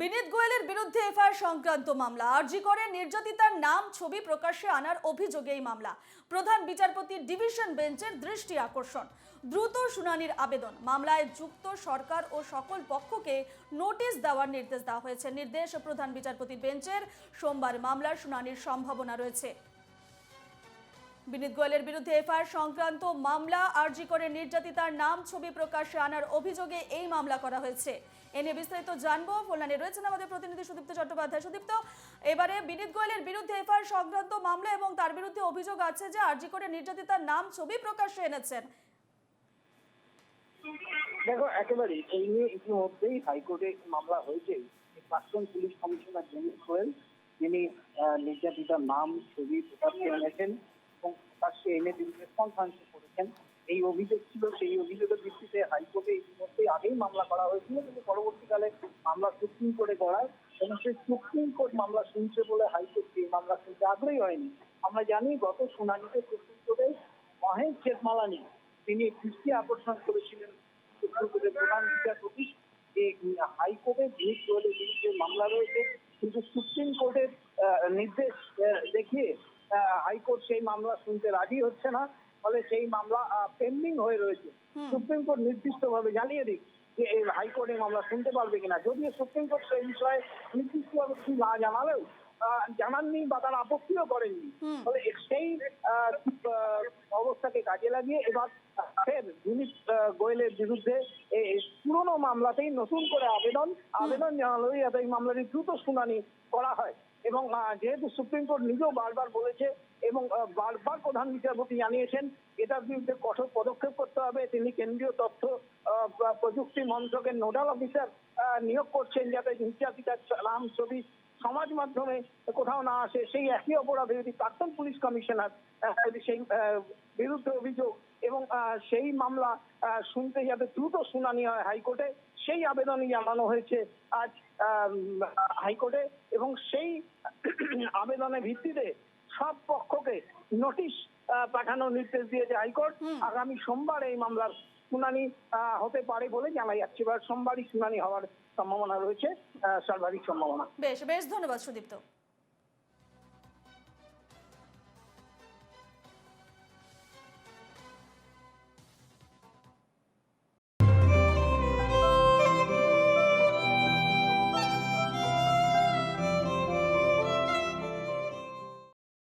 বিনীত গোয়েলের বিরুদ্ধে এফআইআর সংক্রান্ত মামলা আরজি করে নির্যাতিতার নাম ছবি প্রকাশ্যে আনার অভিযোগে এই মামলা প্রধান বিচারপতি ডিভিশন বেঞ্চের দৃষ্টি আকর্ষণ দ্রুত শুনানির আবেদন মামলায় যুক্ত সরকার ও সকল পক্ষকে নোটিশ দেওয়ার নির্দেশ দেওয়া হয়েছে নির্দেশ প্রধান বিচারপতি বেঞ্চের সোমবার মামলার শুনানির সম্ভাবনা রয়েছে। বিনীত গোয়েলের বিরুদ্ধে এফআইআর সংক্রান্ত মামলা আরজি করে নির্যাতিতার নাম ছবি প্রকাশ্যে আনার অভিযোগে এই মামলা করা হয়েছে। এ নিয়ে বিস্তারিত জানবো, ফোনলাইনে রয়েছেন আমাদের প্রতিনিধি সুদীপ্ত চট্টোপাধ্যায়। সুদীপ্ত, এবারে বিনীত গোয়েলের বিরুদ্ধে এফআইআর সংক্রান্ত মামলা এবং তার বিরুদ্ধে অভিযোগ আছে যে আরজি করে নির্যাতিতার নাম ছবি প্রকাশ্যে এনেছেন। দেখো, একেবারে এই নিয়ে ইতিমধ্যেই হাইকোর্টে মামলা হয়েছে। প্রাক্তন পুলিশ কমিশনার বিনীত গোয়েল তিনি নির্যাতিতার নাম ছবি প্রকাশ্যে এনেছেন এবং প্রকাশ্যে এনে তিনি প্রেস কনফারেন্স করেছেন। এই অভিযোগ ছিল, সেই অভিযোগের ভিত্তিতে হাইকোর্টে ইতিমধ্যেই আগেই মামলা করা হয়েছিল, কিন্তু পরবর্তীকালে মামলা সুপ্রিম কোর্টে করায় এবং সেই সুপ্রিম কোর্ট মামলা শুনছে বলে হাইকোর্ট এই মামলা শুনতে আগ্রহী হয়নি। আমরা জানি গত শুনানিতে সুপ্রিম কোর্টে মহেশ জেঠমালানি তিনি দৃষ্টি আকর্ষণ করেছিলেন সুপ্রিম কোর্টের প্রধান বিচারপতি যে হাইকোর্টে বিনীত গোয়েলের বিরুদ্ধে মামলা রয়েছে, কিন্তু সুপ্রিম কোর্টের নির্দেশ দেখিয়ে হাইকোর্ট সেই মামলা শুনতে রাজি হচ্ছে না, ফলে সেই মামলা পেন্ডিং হয়ে রয়েছে। সুপ্রিম কোর্ট নির্দিষ্টভাবে জানিয়ে দিক যে এই হাইকোর্টে মামলা শুনতে পারবে কিনা, যদিও সুপ্রিম কোর্ট সেই বিষয়ে নির্দিষ্টভাবে কিছু না জানালেও জানাননি বা তারা আপত্তিও করেননি। ফলে সেই অবস্থাকে কাজে লাগিয়ে এবার ফের বিনীত গোয়েলের বিরুদ্ধে পুরনো মামলাতেই নতুন করে আবেদন জানালো যাতে এই মামলাটি দ্রুত শুনানি করা হয়। এবং যেহেতু সুপ্রিম কোর্ট নিজেও বারবার বলেছে এবং বারবার প্রধান বিচারপতি জানিয়েছেন এটার বিরুদ্ধে কঠোর পদক্ষেপ করতে হবে, তিনি কেন্দ্রীয় তথ্য প্রযুক্তি মন্ত্রকের নোডাল অফিসার নিয়োগ করছেন যাতে নির্যাতিতার নাম ছবি সমাজ মাধ্যমে কোথাও না আসে। সেই একই অপরাধে যদি প্রাক্তন পুলিশ কমিশনার যদি সেই বিরুদ্ধে অভিযোগ এবং সেই মামলা শুনতে যাতে দ্রুত শুনানি হয় হাইকোর্টে, সেই আবেদনই জানানো হয়েছে আজ হাইকোর্টে এবং সেই আবেদনের ভিত্তিতে সব পক্ষকে নোটিশ পাঠানোর নির্দেশ দিয়েছে হাইকোর্ট। আগামী সোমবার এই মামলার শুনানি হতে পারে বলে জানা যাচ্ছে, এবার সোমবারই শুনানি হওয়ার সম্ভাবনা রয়েছে, সর্বাধিক সম্ভাবনা। বেশ বেশ, ধন্যবাদ সুদীপ্ত।